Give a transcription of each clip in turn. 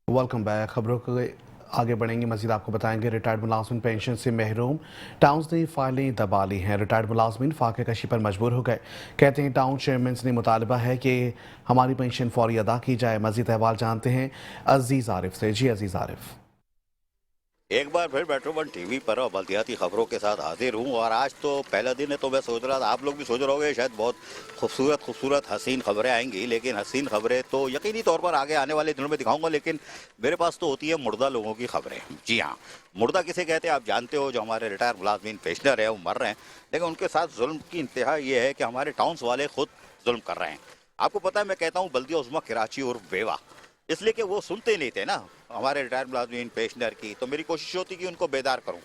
Welcome back. खबरों के आगे बढ़ेंगे, मजीद आपको बताएंगे रिटायर्ड मुलाजमिन पेंशन से महरूम। टाउन्स ने फाइलें दबा ली हैं। रिटायर्ड मुलाजमिन फाके कशी पर मजबूर हो गए। कहते हैं टाउन चेयरमैन ने मुतालबा है कि हमारी पेंशन फौरी अदा की जाए। मजीद अहवाल जानते हैं अजीज आरिफ से। जी अजीज आरिफ। एक बार फिर मेट्रो वन टीवी पर और बल्दियाती खबरों के साथ हाजिर हूँ। और आज तो पहला दिन है, तो मैं सोच रहा था आप लोग भी सोच रहे होंगे शायद बहुत खूबसूरत खूबसूरत हसीन खबरें आएंगी, लेकिन हसीन खबरें तो यकीनी तौर पर आगे आने वाले दिनों में दिखाऊंगा। लेकिन मेरे पास तो होती है मुर्दा लोगों की खबरें। जी हाँ, मुर्दा किसे कहते हैं आप जानते हो। जो हमारे रिटायर मुलाजमीन पेंशनर है वो मर रहे हैं, लेकिन उनके साथ जुल्म की इंतहा ये है कि हमारे टाउन्स वाले खुद जुल्म कर रहे हैं। आपको पता है, मैं कहता हूँ बल्दिया उज़्मा कराची और बेवा, इसलिए कि वो सुनते नहीं थे ना हमारे रिटायर मुलाजमीन पेंशनर की। तो मेरी कोशिश होती कि उनको बेदार करूं।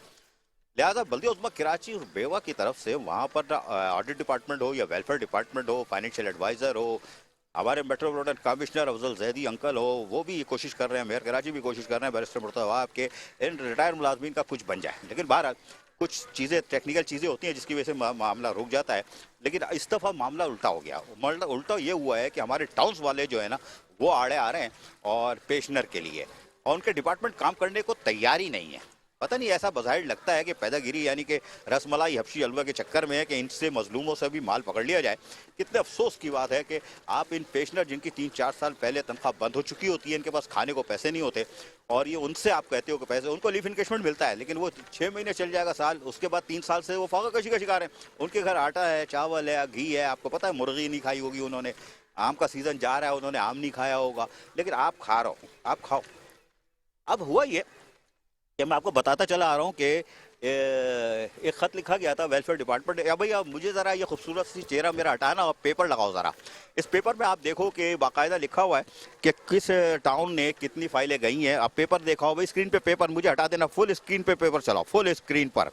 लिहाजा बल्दिया उज़्मा कराची और बेवा की तरफ से वहाँ पर ऑडिट डिपार्टमेंट हो या वेलफेयर डिपार्टमेंट हो, फाइनेंशियल एडवाइज़र हो, हमारे metropolitan commissioner Afzal Zaidi uncle हो, वो भी कोशिश कर रहे हैं, मेयर कराची भी कोशिश कर रहे हैं बैरिस्टर मुर्तज़ा के इन रिटायर मुलाजमीन का कुछ बन जाए। लेकिन बहरहाल कुछ चीज़ें टेक्निकल चीज़ें होती हैं जिसकी वजह से मामला रुक जाता है। लेकिन इस दफ़ा मामला उल्टा हो गया। उल्टा ये हुआ है कि हमारे टाउन्स वाले जो है ना वो आड़े आ रहे हैं और पेशनर के लिए, और उनके डिपार्टमेंट काम करने को तैयार ही नहीं है। पता नहीं, ऐसा बज़ाहिर लगता है कि पैदागिरी यानी कि रसमलाई हबशी हलवा के चक्कर में है कि इनसे मजलूमों से भी माल पकड़ लिया जाए। कितने अफसोस की बात है कि आप इन पेशनर जिनकी 3-4 साल पहले तनख्वाह बंद हो चुकी होती है, इनके पास खाने को पैसे नहीं होते, और ये उनसे आप कहते हो कि पैसे, उनको लीव इनकेशमेंट मिलता है, लेकिन वो 6 महीने चल जाएगा साल, उसके बाद 3 साल से वो फाका कशी का शिकार है। उनके घर आटा है, चावल है, घी है। आपको पता है मुर्गी नहीं खाई होगी उन्होंने, आम का सीजन जा रहा है, उन्होंने आम नहीं खाया होगा, लेकिन आप खा रहे हो, आप खाओ। अब हुआ ये कि मैं आपको बताता चला आ रहा हूँ कि एक खत लिखा गया था वेलफेयर डिपार्टमेंट। या भैया मुझे ज़रा ये खूबसूरत सी चेहरा मेरा हटाना और पेपर लगाओ ज़रा। इस पेपर में आप देखो कि बाकायदा लिखा हुआ है कि किस टाउन ने कितनी फाइलें गई हैं। आप पेपर देखा हो भाई, स्क्रीन पे पेपर मुझे हटा देना, फुल स्क्रीन पे पेपर चलाओ, फुल स्क्रीन पर,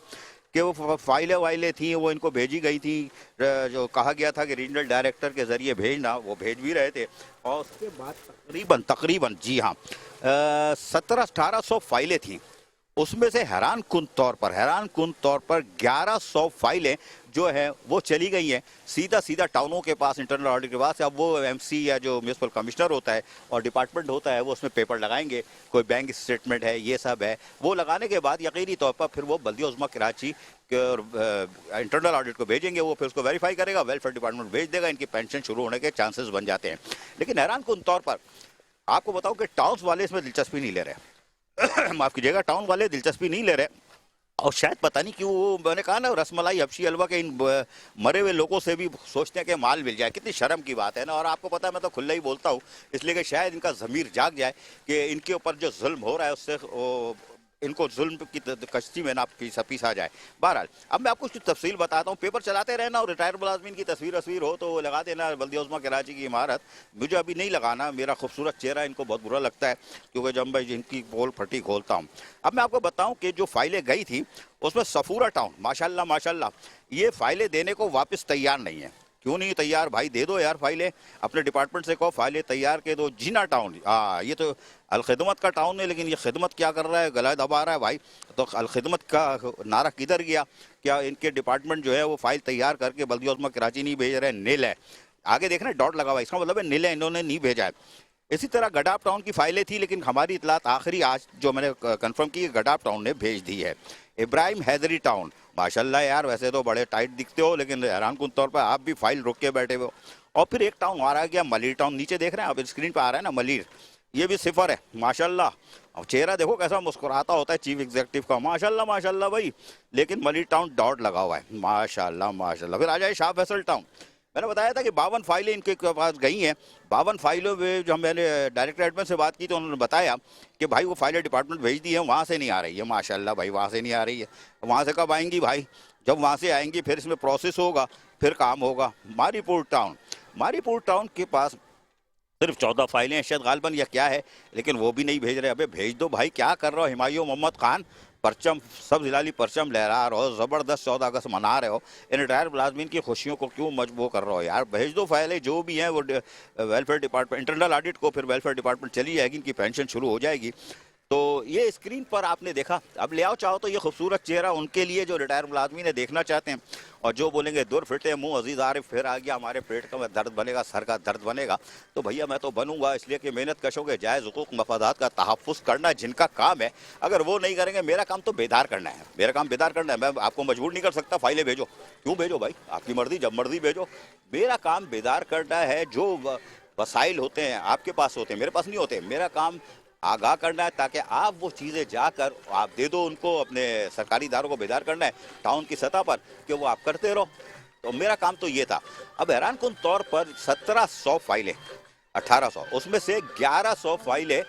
कि वो फाइलें वाइलें थी वो इनको भेजी गई थी। जो कहा गया था कि रीजनल डायरेक्टर के ज़रिए भेजना, वो भेज भी रहे थे। और उसके बाद तकरीबन तकरीबन जी हाँ 1700-1800 फाइलें थी। उसमें से हैरान कुन तौर पर 1100 फाइलें जो है वो चली गई हैं सीधा सीधा टाउनों के पास, इंटरनल ऑडिट के पास। अब वो एमसी या जो म्यूनसिपल कमिश्नर होता है और डिपार्टमेंट होता है वो उसमें पेपर लगाएंगे, कोई बैंक स्टेटमेंट है, ये सब है। वो लगाने के बाद यकीनी तौर पर फिर वो बल्दिया उज़्मा कराची के इंटरनल ऑडिट को भेजेंगे, वो फिर उसको वेरीफाई करेगा, वेलफेयर डिपार्टमेंट भेज देगा, इनकी पेंशन शुरू होने के चांसेस बन जाते हैं। लेकिन हैरान कुन तौर पर आपको बताऊं कि टाउन्स वाले इसमें दिलचस्पी नहीं ले रहे। माफ कीजिएगा, टाउन वाले दिलचस्पी नहीं ले रहे। और शायद पता नहीं क्यों, वो मैंने कहा ना रसमलाई हबशी हलवा के इन मरे हुए लोगों से भी सोचते हैं कि माल मिल जाए। कितनी शर्म की बात है ना। और आपको पता है मैं तो खुला ही बोलता हूँ, इसलिए कि शायद इनका ज़मीर जाग जाए कि इनके ऊपर जो जुल्म हो रहा है उससे इनको जुल्म की कश्ती में ना पीसा जाए। बहरहाल अब मैं आपको कुछ तफसील बताता हूँ। पेपर चलाते रहना, और रिटायर मुलाजमीन की तस्वीर हो तो लगा देना बल्दिया उज़्मा कराची की इमारत। मुझे अभी नहीं लगाना, मेरा खूबसूरत चेहरा इनको बहुत बुरा लगता है, क्योंकि जब मैं इनकी पोल फटी खोलता हूँ। अब मैं आपको बताऊँ कि जो फाइलें गई थी उसमें सफूरा टाउन माशाल्लाह माशाल्लाह ये फाइलें देने को वापस तैयार नहीं है। क्यों नहीं तैयार भाई, दे दो यार फाइलें, अपने डिपार्टमेंट से कहो फाइलें तैयार के दो। जीना टाउन, ये तो अलखिदमत का टाउन है, लेकिन ये खिदमत क्या कर रहा है, गला दबा रहा है भाई। तो अलखिदमत का नारा किधर गया? क्या इनके डिपार्टमेंट जो है वो फाइल तैयार करके बल्दिया उज़्मा कराची नहीं भेज रहे हैं? नील है, आगे देखना डॉट लगा हुआ, इसका मतलब है नील है, इन्होंने नहीं भेजा है। इसी तरह गडाप टाउन की फाइलें थी, लेकिन हमारी इतलात आखिरी आज जो मैंने कंफर्म की गडाप टाउन ने भेज दी है। इब्राहिम हैदरी टाउन, माशाल्लाह यार वैसे तो बड़े टाइट दिखते हो, लेकिन हैरान कुन तौर पर आप भी फाइल रोक के बैठे हो। और फिर एक टाउन आ गया मलिर टाउन, नीचे देख रहे हैं आप स्क्रीन पर आ रहा है ना मलिर, ये भी सिफर है माशाल्लाह। और चेहरा देखो कैसा मुस्कुराता होता है चीफ एग्जीक्यूटिव का, माशाल्लाह माशाल्लाह भाई। लेकिन मलिर टाउन डॉट लगा हुआ है, माशाल्लाह माशाल्लाह। फिर आ जाए शाह फैसल टाउन, मैंने बताया था कि 52 फाइलें इनके पास गई हैं। 52 फाइलों में जब मैंने डायरेक्टर एडमिन से बात की तो उन्होंने बताया कि भाई वो फाइलें डिपार्टमेंट भेज दी हैं, वहाँ से नहीं आ रही है। माशाल्लाह भाई, वहाँ से नहीं आ रही है। वहाँ से कब आएंगी भाई? जब वहाँ से आएंगी फिर इसमें प्रोसेस होगा, फिर काम होगा। मारीपुर टाउन के पास सिर्फ 14 फाइलें हैं शायद गालबन या क्या है, लेकिन वो भी नहीं भेज रहे। अबे भेज दो भाई, क्या कर रहे हो? हुमायूं मोहम्मद खान परचम सब जिलाली परचम लहरा रहे हो, ज़बरदस्त 14 अगस्त मना रहे हो, इन रिटायर मुलाजमीन की खुशियों को क्यों मजबूर कर रहे हो यार? भेज दो फाइलें जो भी हैं वो वेलफेयर डिपार्टमेंट, इंटरनल ऑडिट को, फिर वेलफेयर डिपार्टमेंट चली जाएगी, इनकी पेंशन शुरू हो जाएगी। तो ये स्क्रीन पर आपने देखा, अब ले आओ चाहो तो ये खूबसूरत चेहरा उनके लिए जो रिटायर मुलाजमीन है देखना चाहते हैं, और जो बोलेंगे दूर फिटे मुंह अजीज आरिफ फिर आ गया, हमारे पेट का दर्द बनेगा, सर का दर्द बनेगा। तो भैया मैं तो बनूंगा इसलिए कि मेहनत कशों के जायज़ हुकूक मफादात का तहफ़्फ़ुज़ करना जिनका काम है, अगर वो नहीं करेंगे, मेरा काम तो बेदार करना है, मेरा काम बेदार करना है। मैं आपको मजबूर नहीं कर सकता फाइलें भेजो, क्यों भेजो भाई, आपकी मर्जी, जब मर्जी भेजो। मेरा काम बेदार करना है। जो वसाइल होते हैं आपके पास होते हैं, मेरे पास नहीं होते। मेरा काम आगाह करना है ताकि आप वो चीज़ें जाकर आप दे दो उनको, अपने सरकारी इदारों को बेदार करना है टाउन की सतह पर कि वो आप करते रहो। तो मेरा काम तो ये था। अब हैरान कुन तौर पर 1700 फाइलें, 1800, उसमें से 1100 फाइलें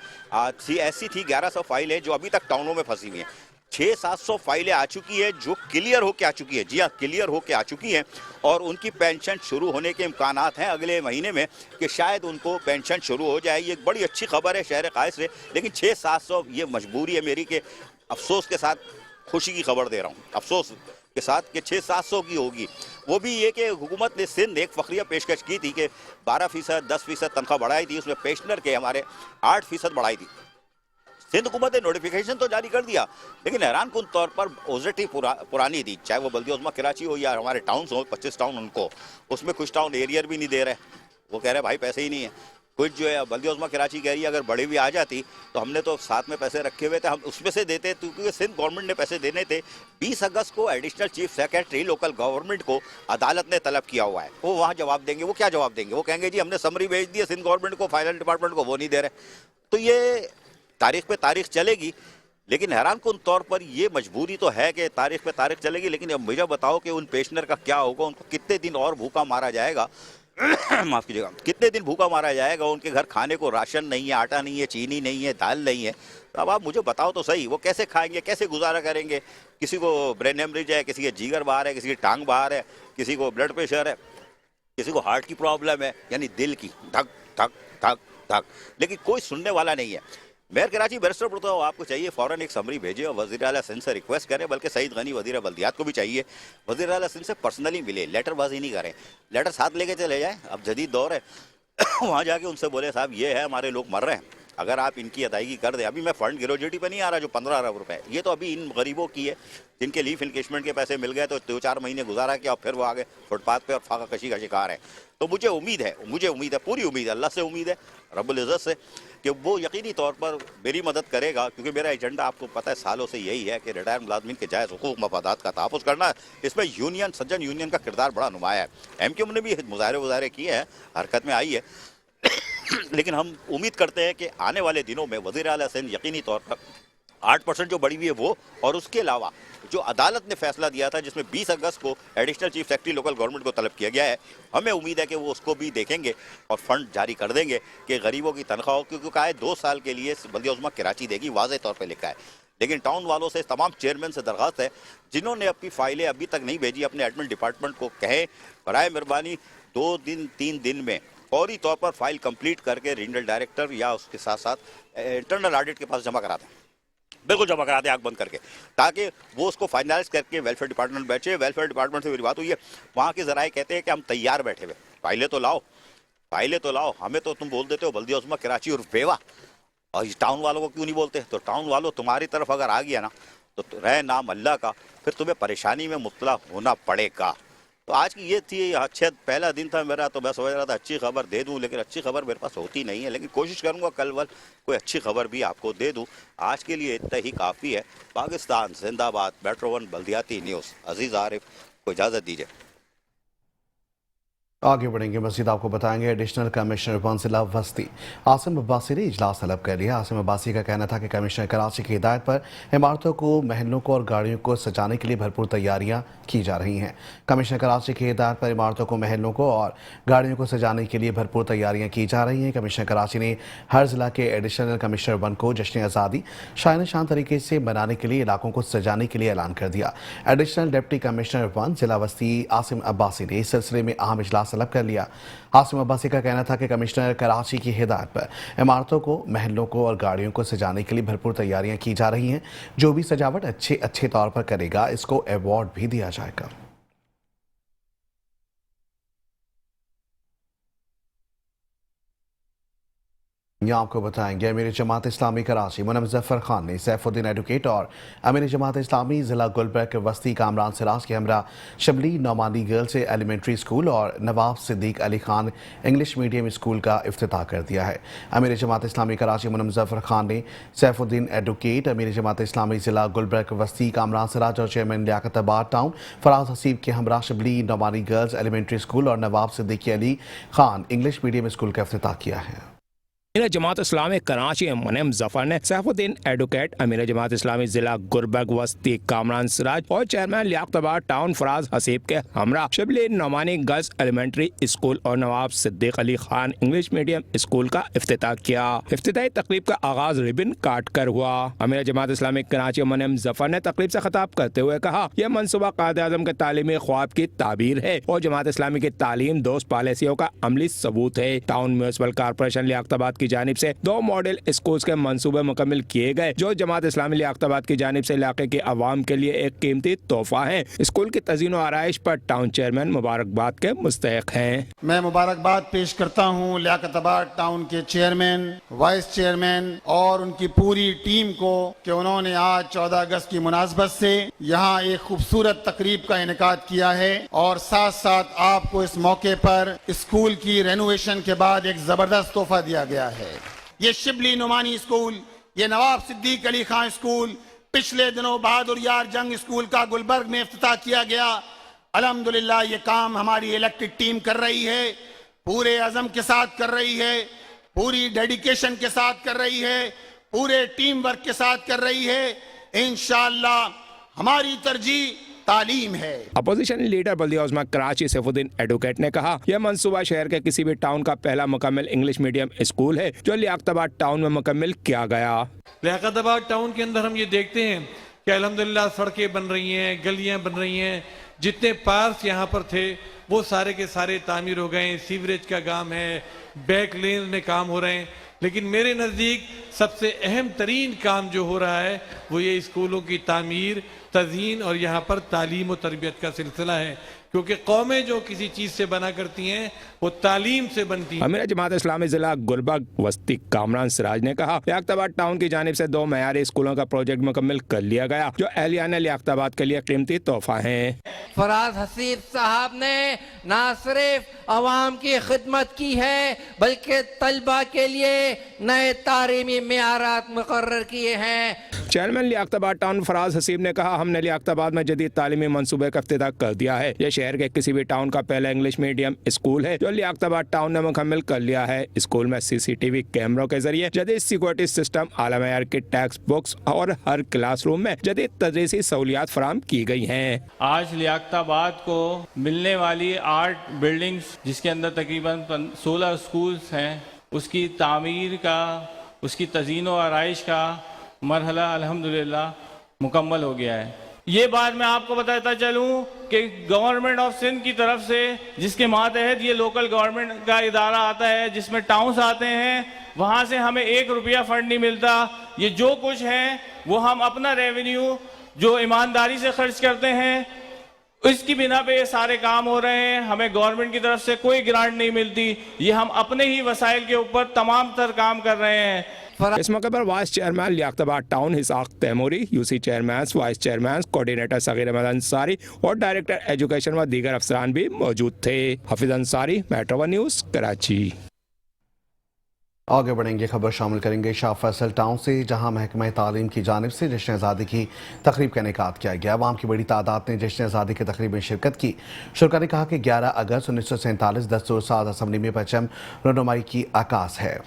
ऐसी थी, 1100 फाइलें जो अभी तक टाउनों में फंसी हुई हैं। 600-700 फाइलें आ चुकी है जो क्लियर होके आ चुकी है, जी हाँ क्लियर होके आ चुकी हैं, और उनकी पेंशन शुरू होने के इम्कानात हैं अगले महीने में कि शायद उनको पेंशन शुरू हो जाए। ये एक बड़ी अच्छी खबर है शहर क़ायस से। लेकिन 600-700, ये मजबूरी है मेरी कि अफसोस के साथ खुशी की खबर दे रहा हूँ, अफसोस के साथ कि 600-700 की होगी। वो भी ये कि हुकूमत ने सिंध एक फ़खरिया पेशकश की थी कि 12%, 10% तनख्वाह बढ़ाई थी, उसमें पेंशनर के हमारे 8% बढ़ाई थी। सिंध हुकूमत ने नोटिफिकेशन तो जारी कर दिया, लेकिन हैरान कुन तौर पर ओजटी पुरानी थी, चाहे वो बल्दिया उज़्मा कराची हो या हमारे टाउन हो, 25 टाउन उनको, उसमें कुछ टाउन एरियर भी नहीं दे रहे। वो कह रहे भाई पैसे ही नहीं है। कुछ जो है बल्दिया उज़्मा कराची कह रही है अगर बड़ी भी आ जाती तो हमने तो साथ में पैसे रखे हुए थे, हम उसमें से देते, क्योंकि सिंध गवर्नमेंट ने पैसे देने थे। 20 अगस्त को additional chief secretary local government को अदालत ने तलब किया हुआ है, वो वहाँ जवाब देंगे। वो क्या जवाब देंगे? वो कहेंगे जी हमने समरी भेज दी है सिंध गवर्नमेंट को, फाइनेंस डिपार्टमेंट को, वो नहीं दे रहे। तो ये तारीख पे तारीख चलेगी, लेकिन हैरान कुन तौर पर ये मजबूरी तो है कि तारीख पे तारीख चलेगी। लेकिन अब मुझे बताओ कि उन पेंशनर का क्या होगा, उनको कितने दिन और भूखा मारा जाएगा माफ़ कीजिएगा, कितने दिन भूखा मारा जाएगा? उनके घर खाने को राशन नहीं है, आटा नहीं है, चीनी नहीं है, दाल नहीं है। तो अब आप मुझे बताओ तो सही, वो कैसे खाएंगे, कैसे गुजारा करेंगे? किसी को ब्रेन हेमरेज है, किसी के जिगर बाहर है, किसी की टांग बाहर है, किसी को ब्लड प्रेशर है, किसी को हार्ट की प्रॉब्लम है, यानी दिल की धक धक धक धक, लेकिन कोई सुनने वाला नहीं है। मेयर कराची बैरिस्टर पढ़ता हो, आपको चाहिए फ़ौरन एक समरी भेजे और वज़ीर आला सिंध से रिक्वेस्ट करें, बल्कि सईद गनी वज़ीर बल्दियात को भी चाहिए, वज़ीर आला सिंध से पर्सनली मिले, लेटरबाजी नहीं करें, लेटर साथ लेके चले जाएं। अब जदीद दौर है वहाँ जाके उनसे बोले साहब ये है, हमारे लोग मर रहे हैं, अगर आप इनकी अदायगी कर दें। अभी मैं फंड ग्रेजुएटी पे नहीं आ रहा जो 15 अरब रुपए, ये तो अभी इन गरीबों की है जिनके लीफ इनकेशमेंट के पैसे मिल गए तो 2-4 महीने गुजारा किया और फिर वो आगे फुटपाथ पे और फाका कशी का शिकार है। तो मुझे उम्मीद है, पूरी उम्मीद है, अल्लाह से उम्मीद है, रब्बुल इज़्ज़त से, कि वो यकीनी तौर पर मेरी मदद करेगा, क्योंकि मेरा एजेंडा आपको पता है सालों से यही है कि रिटायर मुलाजमीन के जायज़ हुकूक मफादात का तहफ़्फ़ुज़ करना। इसमें यूनियन, सज्जन यूनियन का किरदार बड़ा नुमाया है। MQM ने भी मुज़ाहरे किए हैं, हरकत में आई है लेकिन हम उम्मीद करते हैं कि आने वाले दिनों में वज़ीर आला सिंध यकीनी तौर पर 8% जो बढ़ी हुई है वो, और उसके अलावा जो अदालत ने फैसला दिया था जिसमें 20 अगस्त को additional chief secretary local government को तलब किया गया है, हमें उम्मीद है कि वो उसको भी देखेंगे और फंड जारी कर देंगे कि गरीबों की तनख्वाह, क्योंकि कहा है 2 साल के लिए बल्दिया उज़्मा कराची देगी, वाज़ेह तौर पर लिखा है। लेकिन टाउन वालों से, तमाम चेयरमैन से दरख्वास्त है जिन्होंने अपनी फाइलें अभी तक नहीं भेजी, अपने एडमिन डिपार्टमेंट को कहें बराए मेहरबानी 2 दिन 3 दिन में फौरी तौर पर फाइल कंप्लीट करके रीजनल डायरेक्टर या उसके साथ साथ इंटरनल ऑडिट के पास जमा करा दें, बिल्कुल जमा करा दें आँख बंद करके, ताकि वो उसको फाइनलाइज करके वेलफेयर डिपार्टमेंट बैठे। वेलफेयर डिपार्टमेंट से मेरी बात हुई है, वहाँ के ज़राए कहते हैं कि हम तैयार बैठे हुए, फाइलें तो लाओ, फाइलें तो लाओ, हमें तो तुम बोल देते हो बल्दिया उज़्मा कराची और बेवा, और इस टाउन वालों को क्यों नहीं बोलते? तो टाउन वालों तुम्हारी तरफ अगर आ गया ना तो रहे नाम अल्लाह का, फिर तुम्हें परेशानी में मुब्तला होना पड़ेगा। तो आज की ये थी, अच्छा पहला दिन था मेरा, तो मैं समझ रहा था अच्छी खबर दे दूं, लेकिन अच्छी खबर मेरे पास होती नहीं है, लेकिन कोशिश करूंगा कल वल कोई अच्छी खबर भी आपको दे दूं। आज के लिए इतना ही काफ़ी है। पाकिस्तान जिंदाबाद, मेट्रो 1 बल्दियाती न्यूज़, अजीज़ आरिफ को इजाज़त दीजिए। आगे बढ़ेंगे, मज़ीद आपको बताएंगे एडिशनल कमिश्नर 1 जिला वस्ती आसिम अब्बासी ने इजलास तलब कर लिया। आसिम अब्बासी का कहना था कि कमिश्नर कराची की हिदायत पर इमारतों को, महलों को और गाड़ियों को सजाने के लिए भरपूर तैयारियां की जा रही हैं। कमिश्नर कराची की हिदायत पर इमारतों को, महलों को और गाड़ियों को सजाने के लिए भरपूर तैयारियां की जा रही हैं। कमिश्नर कराची ने हर जिला के एडिशनल कमिश्नर 1 को जश्न आज़ादी शान शान तरीके से मनाने के लिए इलाकों को सजाने के लिए ऐलान कर दिया। एडिशनल डिप्टी कमिश्नर 1 जिला वस्ती आसिम अब्बासी ने इस सिलसिले में अहम इजलास तलब कर लिया। आसिम अब्बासी का कहना था कि कमिश्नर कराची की हिदायत पर इमारतों को, महलों को और गाड़ियों को सजाने के लिए भरपूर तैयारियां की जा रही हैं। जो भी सजावट अच्छे तौर पर करेगा इसको अवार्ड भी दिया जाएगा। यहाँ आपको बताएंगे अमीर जमात इस्लामी कराची मुनम जफर खान ने सैफुद्दीन एडवोकेट और अमीर जमात इस्लामी ज़िला गुलबर्ग के वस्ती कामरान सिराज के हमरा Shibli Naumani girls elementary school और Nawab Siddiq Ali Khan English medium school का इफ्तिताह कर दिया है। अमीर जमात इस्लामी कराची मुनम जफर खान ने सैफुद्दीन एडवोकेट, अमीर जमात इस्लामी ज़िला गुलबर्ग के वस्ती कामरान सिराज और चेयरमैन लियाकताबाद टाउन फराज हसीब के हमरा Shibli Naumani girls elementary school और Nawab Siddiq Ali Khan English medium school का इफ्तिताह किया है। अमीर जमात इस्लामी कराची मुनम जफर ने सैफुद्दीन एडवोकेट, अमीर जमात इस्लामी जिला गुलबर्ग वस्ती कामरान सिराज और चेयरमैन लियाकताबाद टाउन फराज हसीब के हमरा Shibli Naumani girls elementary school और Nawab Siddiq Ali Khan English medium school का इफ्तिताह किया। इफ्तिताही तकरीब का आगाज रिबन काट कर हुआ। अमीर जमात इस्लामी कराची मुनम जफर ने तकरीब से खिताब करते हुए कहा, यह मनसूबा कायद-ए-आज़म के तालीमी ख्वाब की ताबीर है और जमात इस्लामी की तालीम दोस्त पॉलिसियों का अमली सबूत है। टाउन म्यूनिसिपल कॉर्पोरेशन लियाकताबाद की जानिब से 2 मॉडल स्कूल्स के मंसूबे मुकम्मिल किए गए जो जमात इस्लामी लियाकताबाद की जानिब से इलाके के अवाम के लिए एक कीमती तोहफा है। स्कूल की तज़ीन व आराइश पर टाउन चेयरमैन मुबारकबाद के मुस्तहिक हैं। मैं मुबारकबाद पेश करता हूँ लियाकताबाद टाउन के चेयरमैन, वाइस चेयरमैन और उनकी पूरी टीम को कि उन्होंने आज 14 अगस्त की मुनासबत से यहाँ एक खूबसूरत तकरीब का इनेकाद किया है और साथ साथ आपको इस मौके पर स्कूल की रेनोवेशन के बाद एक जबरदस्त तोहफा दिया गया है। ये शिबली नुमानी स्कूल, ये नवाब सिद्दीक अली खान स्कूल पिछले दिनों बहादुर यार जंग स्कूल का गुलबर्ग में इफ्तिताह किया गया। अल्हम्दुलिल्लाह ये काम हमारी इलेक्टेड टीम कर रही है, पूरे अज़म के साथ कर रही है, पूरी डेडिकेशन के साथ कर रही है, पूरे टीम वर्क के साथ कर रही है। इंशाअल्लाह हमारी तरजीह तालीम है। अपोजिशन लीडर बल्दिया उस्मा कराची सैफुद्दीन एडवोकेट ने कहा, यह मंसूबा शहर के किसी भी टाउन का पहला मुकम्मल इंग्लिश मीडियम स्कूल है जो लियाकताबाद टाउन में मुकम्मिल किया गया। लियाकताबाद टाउन के अंदर हम ये देखते हैं कि अल्हम्दुलिल्लाह सड़कें बन रही हैं, गलियां बन रही हैं, जितने पार्क्स यहाँ पर थे वो सारे के सारे तामीर हो गए, सीवरेज का काम है, बैक लेन में काम हो रहे हैं। लेकिन मेरे नज़दीक सबसे अहम तरीन काम जो हो रहा है वो ये स्कूलों की तामीर, तज़ीन और यहाँ पर तालीम और तरबियत का सिलसिला है, क्योंकि कौमें जो किसी चीज़ से बना करती हैं वो तालीम से बनती हैं। अमीर जमात इस्लामी जिला गुलबर्ग वस्ती कामरान सिराज ने कहा, लियाकताबाद टाउन की जानिब से 2 मयारी स्कूलों का प्रोजेक्ट मुकम्मिल कर लिया गया जो अहलियान लियाकताबाद के लिए कीमती तोहफा है। फराज हसीब साहब ने ना सिर्फ अवाम की खिदमत की है बल्कि तलबा के लिए नए तालीमी मेयारात मुकर्रर किए हैं। चेयरमैन लियाकताबाद टाउन फराज हसीब ने कहा, हमने लियाकताबाद में जदीद तालीमी मंसूबे का इफ्तिताह कर दिया है। यह शहर के किसी भी टाउन का पहला इंग्लिश मीडियम स्कूल है जो लियाकताबाद टाउन ने मुकम्मिल कर लिया है। स्कूल में CCTV कैमरों के जरिए जदीद सिक्योरिटी सिस्टम, आला मयार की टेक्स्ट बुक्स और हर क्लासरूम में जदीद तदरीसी सहूलियात फराम की गई हैं। आज लियाकताबाद को मिलने वाली 8 बिल्डिंग्स जिसके अंदर तकरीबन 16 स्कूल्स हैं, उसकी तामीर का, उसकी तज़ीन व आराइश का मरहला अल्हम्दुलिल्लाह मुकम्मल हो गया है। ये बात मैं आपको बताता चलूँ कि गवर्नमेंट ऑफ सिंध की तरफ से जिसके मातहत ये लोकल गवर्नमेंट का इदारा आता है जिसमें टाउन्स आते हैं, वहाँ से हमें 1 रुपया फंड नहीं मिलता। ये जो कुछ है वो हम अपना रेवेन्यू जो ईमानदारी से खर्च करते हैं इसकी बिना पे ये सारे काम हो रहे हैं। हमें गवर्नमेंट की तरफ से कोई ग्रांट नहीं मिलती, ये हम अपने ही वसाइल के ऊपर तमाम तर काम कर रहे हैं। इस मौके पर vice chairman Liaquatabad town Ishaq Taimuri, UC chairman, vice chairman, coordinator Sagheer Ahmed Ansari और डायरेक्टर एजुकेशन व दीगर अफसरान भी मौजूद थे। Hafeez Ansari, metro 1 news, Karachi. आगे बढ़ेंगे, खबर शामिल करेंगे शाह फैसल टाउन से, जहां महकमा तालीम की जानिब से जश्न आज़ादी की तकरीब का इनेकाद किया गया। अवाम की बड़ी तादाद ने जश्न आज़ादी की तकरीब में शिरकत की। शुरा ने कहा कि 11 अगस्त 1947 दस्तूर साज असम्बली में परचम रहनुमाई की आकाश है।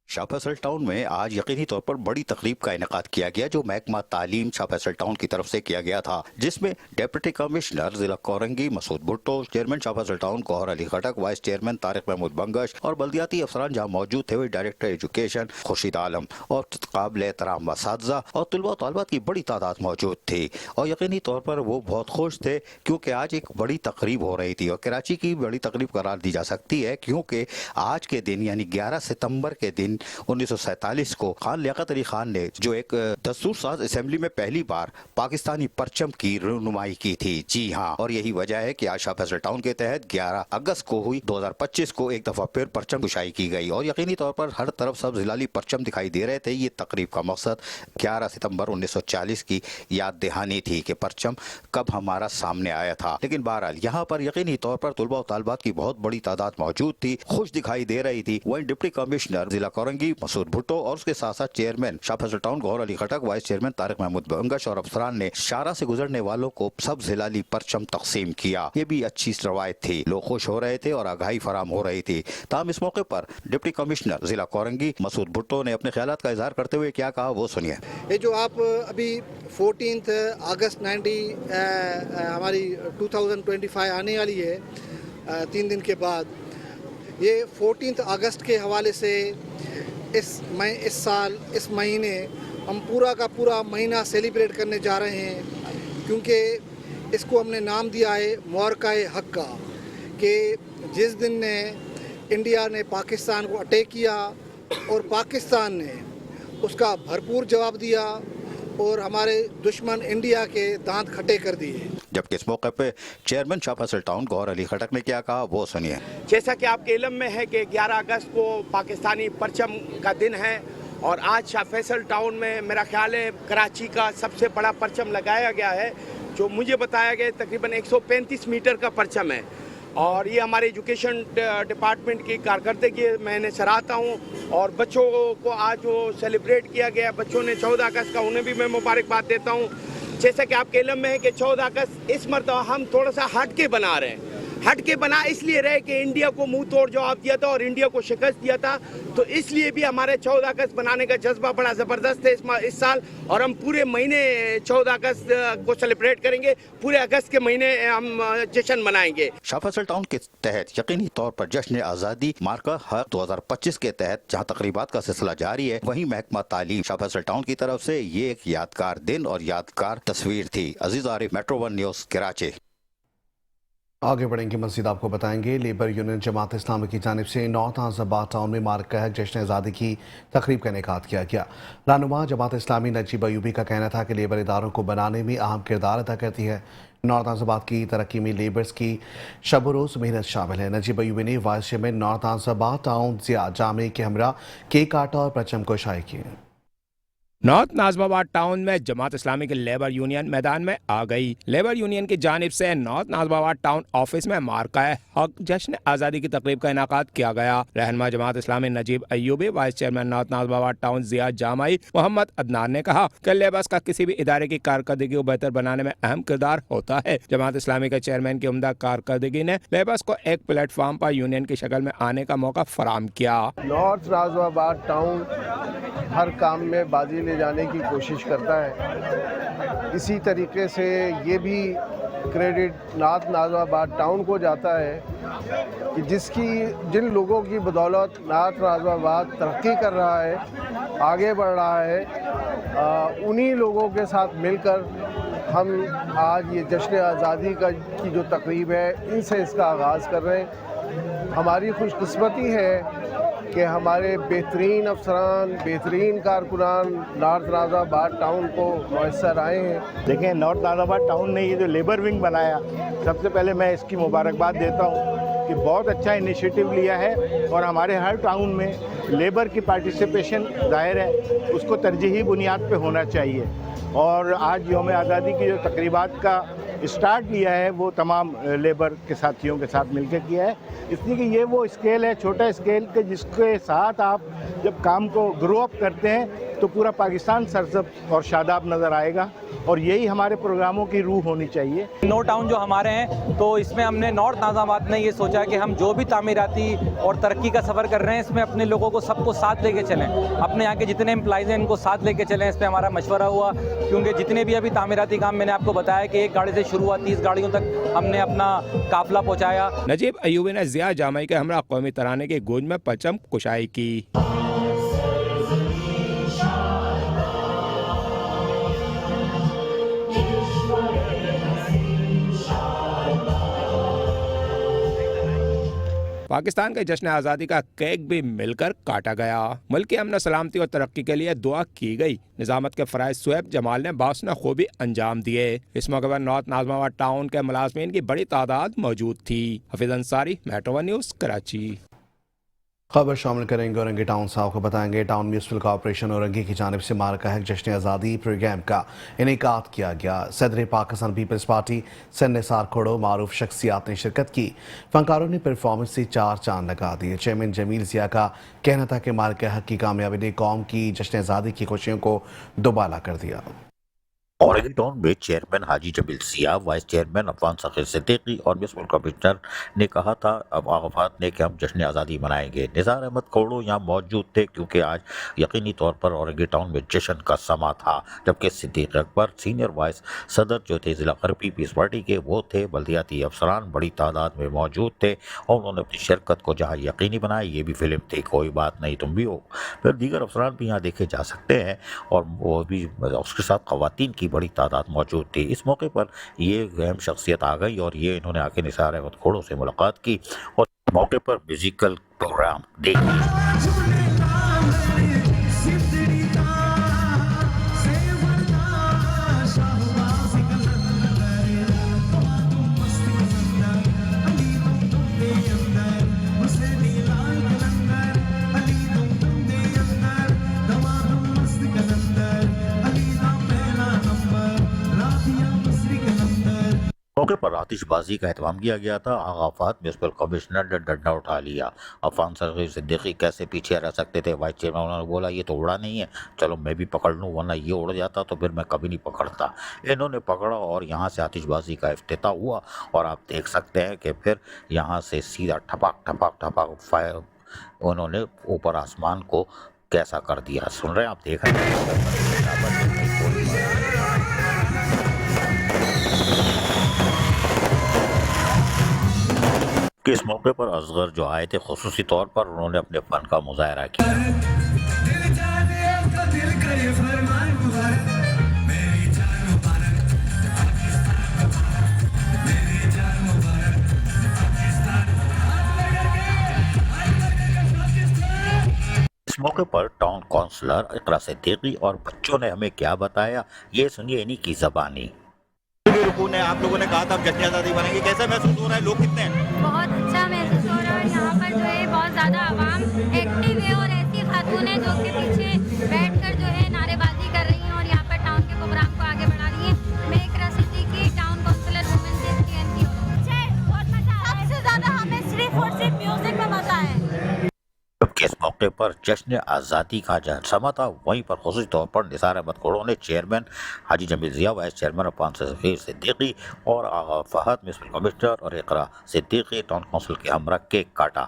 शाह फैसल टाउन में आज यकीनी तौर पर बड़ी तकरीब का इनेकाद किया गया जो महकमा तालीम शाह फैसल टाउन की तरफ से किया गया था, जिसमें डिप्टी कमिश्नर जिला कोरंगी मसूद भुट्टो, चेयरमैन शाह फैसल टाउन गौहर अली खटक, वाइस चेयरमैन तारिक महमूद बंगश और बल्दियाती अफसरान जहाँ मौजूद थे, वही डायरेक्टर एजुकेशन खुर्शीद आलम और काबिल एहतराम असातिज़ा और तलबा तलबात की बड़ी तादाद मौजूद थी। और यकीनी तौर पर वो बहुत खुश थे क्योंकि आज एक बड़ी तकरीब हो रही थी और कराची की बड़ी तकरीब करार दी जा सकती है क्योंकि आज के दिन यानी 11 सितम्बर के दिन 1947 को खान लियाकत अली खान ने जो एक दस्तूर साज असेंबली में पहली बार पाकिस्तानी परचम की रहनुमाई की थी। जी हाँ, और यही वजह है कि आज शाह फैसल टाउन के तहत 11 अगस्त को हुई 2025 को एक दफा फिर परचम कुशाई की गई और यकीनी तौर पर हर तरफ सब हिलाली परचम दिखाई दे रहे थे। ये तकरीब का मकसद 11 सितंबर 1940 की याद दहानी थी कि परचम कब हमारा सामने आया था। लेकिन बहरहाल यहाँ पर यकीनी तौर पर तुलबा और तालबात की बहुत बड़ी तादाद मौजूद थी, खुश दिखाई दे रही थी। वहीं डिप्टी कमिश्नर जिला कोरंगी मसूद भुट्टो और उसके साथ साथ चेयरमैन शाह फैसल टाउन गौहर अली खटक, वाइस चेयरमैन तारिक महमूद बंगश और अफसरान ने शारा से गुजरने वालों को सब हिलाली परचम तकसीम किया। ये भी अच्छी रवायत थी, लोग खुश हो रहे थे और आगाही फराम हो रही थी। ताहम इस मौके पर डिप्टी कमिश्नर जिला कोरंगी मसूद भुट्टो ने अपने ख्यालात का इजहार करते हुए क्या कहा वो सुनिए। ये जो आप अभी 14 अगस्त हमारी 2025 आने वाली है, 3 दिन के बाद, ये 14 अगस्त के हवाले से इस साल इस महीने हम पूरा का पूरा महीना सेलिब्रेट करने जा रहे हैं, क्योंकि इसको हमने नाम दिया है मोरकाए हक का, कि जिस दिन ने इंडिया ने पाकिस्तान को अटैक किया और पाकिस्तान ने उसका भरपूर जवाब दिया और हमारे दुश्मन इंडिया के दांत खट्टे कर दिए। जबकि इस मौके पे चेयरमैन शाह फैसल टाउन गौहर अली खटक ने क्या कहा वो सुनिए। जैसा कि आपके इल्म में है कि 11 अगस्त को पाकिस्तानी परचम का दिन है और आज शाह फैसल टाउन में मेरा ख्याल है कराची का सबसे बड़ा परचम लगाया गया है, जो मुझे बताया गया तकरीबन 135 मीटर का परचम है। और ये हमारे एजुकेशन डिपार्टमेंट की कारकर्दगी मैंने सराहता हूँ। और बच्चों को आज जो सेलिब्रेट किया गया, बच्चों ने 14 अगस्त का, उन्हें भी मैं मुबारकबाद देता हूँ। जैसा कि आपके इल्म में है कि 14 अगस्त इस मरतबा हम थोड़ा सा हट के बना रहे हैं। हट के बना इसलिए रहे कि इंडिया को मुंह तोड़ जवाब दिया था और इंडिया को शिकस्त दिया था, तो इसलिए भी हमारे 14 अगस्त बनाने का जज्बा बड़ा ज़बरदस्त है इस साल। और हम पूरे महीने 14 अगस्त को सेलिब्रेट करेंगे, पूरे अगस्त के महीने हम जश्न मनाएंगे। शाह फैसल टाउन के तहत यकीनी तौर पर जश्न आज़ादी मार्का हक 2025 के तहत जहाँ तकरीबात का सिलसिला जारी है, वहीं महकमा तालीम शाह फैसल टाउन की तरफ से ये एक यादगार दिन और यादगार तस्वीर थी। अजीज आरिफ, मेट्रो 1 न्यूज़, कराची। आगे बढ़ेंगे, मज़ीद आपको बताएंगे। लेबर यूनियन जमात इस्लामी की जानिब से नॉर्थ आज़ाबाद टाउन में मार्का हक जश्न आज़ादी की तकरीब का इनेकाद किया गया। रहनुमा जमात इस्लामी नजीब अयूबी का कहना था कि लेबर इदारों को बनाने में अहम किरदार अदा करती है। नॉर्थ आज़ाबाद की तरक्की में लेबर्स की शब रोज़ मेहनत शामिल है। नजीब अयूबी ने वाइस चेयरमैन नॉर्थ आज़ाबाद टाउन ज़िया जामे के हमरा केक काटा और परचम कुशाई की। नॉर्थ नाज़िमाबाद टाउन में जमात इस्लामी की लेबर यूनियन मैदान में आ गई। लेबर यूनियन की जानिब से नॉर्थ नाज़िमाबाद टाउन ऑफिस में मार्का हक जश्न आज़ादी की तकरीब का इनाकाद किया गया। रहनुमा Jamaat Islami Najeeb Ayubi, vice chairman north Nazimabad town Zia Jamai Mohammad Adnan ने कहा कि लेबर्स का किसी भी इदारे की कारकर्दगी को बेहतर बनाने में अहम किरदार होता है। जमात इस्लामी के चेयरमैन की उम्दा कारकर्दगी ने लेबर्स को एक प्लेटफार्म पर यूनियन की शक्ल में आने का मौका फराम किया। नॉर्थ नाज़िमाबाद टाउन हर काम में बाजी ले जाने की कोशिश करता है। इसी तरीके से ये भी क्रेडिट नॉर्थ नाज़िमाबाद टाउन को जाता है कि जिन लोगों की बदौलत नॉर्थ नाज़िमाबाद तरक्की कर रहा है, आगे बढ़ रहा है, उन्हीं लोगों के साथ मिलकर हम आज ये जश्न आज़ादी की जो तकरीब है, इनसे इसका आगाज़ कर रहे हैं। हमारी खुशकिस्मती है कि हमारे बेहतरीन अफसरान, बेहतरीन कारकुनान नॉर्थ नाज़िमाबाद टाउन को मैसर आए हैं। देखें, नॉर्थ नाज़िमाबाद टाउन ने ये जो लेबर विंग बनाया, सबसे पहले मैं इसकी मुबारकबाद देता हूँ कि बहुत अच्छा इनिशिएटिव लिया है और हमारे हर टाउन में लेबर की पार्टिसिपेशन जाहिर है उसको तरजीही बुनियाद पे होना चाहिए। और आज यौम आज़ादी की जो तकरीबात का स्टार्ट लिया है वो तमाम लेबर के साथियों के साथ मिलकर किया है, इसलिए कि ये वो स्केल है, छोटा स्केल के जिसके साथ आप जब काम को ग्रो अप करते हैं तो पूरा पाकिस्तान सरसब्ज़ और शादाब नज़र आएगा और यही हमारे प्रोग्रामों की रूह होनी चाहिए। नो टाउन जो हमारे हैं, तो इसमें हमने नॉर्थ नाज़िमाबाद ने ये सोचा कि हम जो भी तामीराती और तरक्की का सफ़र कर रहे हैं, इसमें अपने लोगों को सबको साथ लेके चलें, अपने यहाँ के जितने एम्प्लॉइज़ हैं इनको साथ लेके चलें। इस पर हमारा मशवरा हुआ, क्योंकि जितने भी अभी तामीराती काम मैंने आपको बताया कि एक गाड़ी से शुरू हुआ, 30 गाड़ियों तक हमने अपना काफिला पहुँचाया। नजीब अयूबी ने ज़िया जामाई के हमरा कौमी तराने की गूंज में परचम कुशाई की। पाकिस्तान के जश्न आज़ादी का केक भी मिलकर काटा गया। मुल्क की अमन सलामती और तरक्की के लिए दुआ की गई। निजामत के फराइज शुएब जमाल ने बासना खूबी अंजाम दिए। इस मौके पर नॉर्थ नाज़िमाबाद टाउन के मुलाजमीन की बड़ी तादाद मौजूद थी। Hafeez Ansari, metro one news, Karachi. खबर शामिल करेंगे औरंगी टाउन साहब को बताएंगे टाउन म्यूनसिपल कॉर्पोरेशन औरंगी की जानिब से मार्का है जश्न आज़ादी प्रोग्राम का इनेकाद किया गया। सदर पाकिस्तान पीपल्स पार्टी सन निसार खोड़ो मारूफ शख्सियात ने शिरकत की। फनकारों ने परफॉर्मेंस से चार चांद लगा दिए। चेयरमैन जमील जिया का कहना था कि मार्का हक की कामयाबी ने कौम की जश्न आज़ादी की खुशियों को दोबाला कर दिया। औरंगी टाउन में चेयरमैन हाजी जमील जिया, वाइस चेयरमैन अफवान सखीर सिद्दीकी और म्यूनसिपल कमिश्नर ने कहा था आगाफात ने कि हम जश्न आज़ादी मनाएंगे। निज़ार अहमद खोड़ो यहाँ मौजूद थे क्योंकि आज यकीनी तौर पर औरंगी टाउन में जश्न का समा था, जबकि सिद्दीक अकबर सीनियर वाइस सदर जो थे ज़िला गरबी पीस पार्टी के वो थे। बल्दियाती अफसरान बड़ी तादाद में मौजूद थे और उन्होंने अपनी शिरकत को जहाँ यकीनी बनाया। ये भी फिल्म थी, कोई बात नहीं तुम भी हो। फिर दीगर अफसरान भी यहाँ देखे जा सकते हैं और वो भी उसके साथ ख़वातीन की बड़ी तादाद मौजूद थी। इस मौके पर ये अहम शख्सियत आ गई और ये इन्होंने आके निसार अहमद खोड़ो से मुलाकात की और मौके पर म्यूजिकल प्रोग्राम देखी। मौके पर आतिशबाजी का एहतमाम किया गया था। आगाफात म्यूनसिपल कमिश्नर ने डंडा उठा लिया। अफवान सखीर सिद्दीकी कैसे पीछे रह सकते थे। वाइस चेयरमैन उन्होंने बोला ये तो उड़ा नहीं है, चलो मैं भी पकड़ लूँ, वरना ये उड़ जाता तो फिर मैं कभी नहीं पकड़ता। इन्होंने पकड़ा और यहाँ से आतिशबाजी का इफ्तिताह हुआ और आप देख सकते हैं कि फिर यहाँ से सीधा ठपाक ठपाक ठपाक फायर उन्होंने ऊपर आसमान को कैसा कर दिया। सुन रहे हैं, आप देख रहे हैं। कि इस मौके पर असगर जो आए थे खुसूसी तौर पर उन्होंने अपने फन का मुजाहरा किया। इस मौके पर टाउन काउंसलर इकरा सिद्दीकी और बच्चों ने हमें क्या बताया, ये सुनिए इन्हीं की ज़बानी। आप लोगों ने कहा था जश्न आज़ादी मनाएंगे, कैसा महसूस हो रहा है? लोग कितने हैं? बहुत अच्छा महसूस हो रहा है। यहाँ पर जो है बहुत ज़्यादा आवाम एक्टिव है और ऐसी खातून है जो कि पीछे बैठकर जो है नारेबाजी कर रही हैं और यहाँ पर टाउन के प्रोग्राम को आगे बढ़ा रही हैं। मैं इकरा सिद्दीकी टाउन काउंसिलर वुमेन से एमपी हूँ। बहुत मजा आया। सबसे ज़्यादा हमें सिर्फ और सिर्फ म्यूजिक में मजा है। जबकि इस मौके पर जश्न आज़ादी का जहन समा था, वहीं पर खुसूसी तौर पर निसार अहमद खोड़ो ने चेयरमैन हाजी जमील जिया, वाइस चेयरमैन अफवान सखीर सिद्दीकी और आगा फहद म्यूनसिपल कमिश्नर और इकरा सिद्दीकी टाउन काउंसिल के हमरा केक काटा।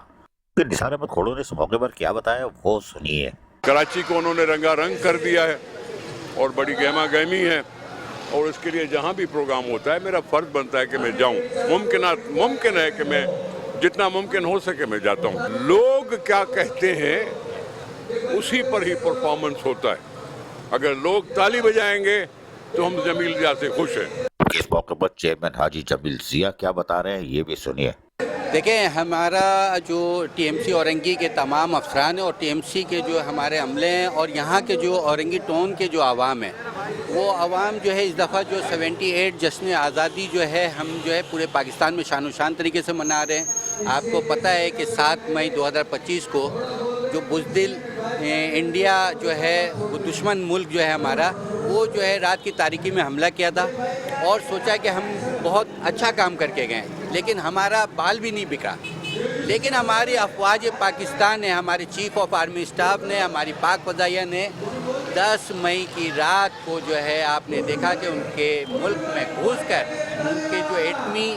फिर निसार अहमद खोड़ो ने इस मौके पर क्या बताया वो सुनिए। कराची को उन्होंने रंगारंग कर दिया है और बड़ी गहमा गहमी है और इसके लिए जहाँ भी प्रोग्राम होता है मेरा फ़र्ज बनता है कि मैं जाऊँ। मुमकिन है कि मैं जितना मुमकिन हो सके मैं जाता हूँ। लोग क्या कहते हैं उसी पर ही परफॉर्मेंस होता है। अगर लोग ताली बजाएंगे तो हम जमील जिया से खुश हैं। इस मौके पर चेयरमैन हाजी जमील जिया क्या बता रहे हैं ये भी सुनिए। देखें, हमारा जो टीएमसी औरंगी के तमाम अफसरान हैं और टीएमसी के जो हमारे अमले हैं और यहाँ के जो औरंगी टाउन के जो आवाम है, वो आवाम जो है इस दफ़ा जो 78 जश्न आज़ादी जो है हम जो है पूरे पाकिस्तान में शान शान तरीके से मना रहे हैं। आपको पता है कि 7 मई 2025 को जो बुज़दिल इंडिया जो है वो दुश्मन मुल्क जो है हमारा, वो जो है रात की तारीकी में हमला किया था और सोचा कि हम बहुत अच्छा काम करके गए, लेकिन हमारा बाल भी नहीं बिका। लेकिन हमारी अफवाज पाकिस्तान ने, हमारे चीफ ऑफ आर्मी स्टाफ ने, हमारी पाक फ़ज़ाइया ने 10 मई की रात को जो है आपने देखा कि उनके मुल्क में घुसकर उनके जो एटमी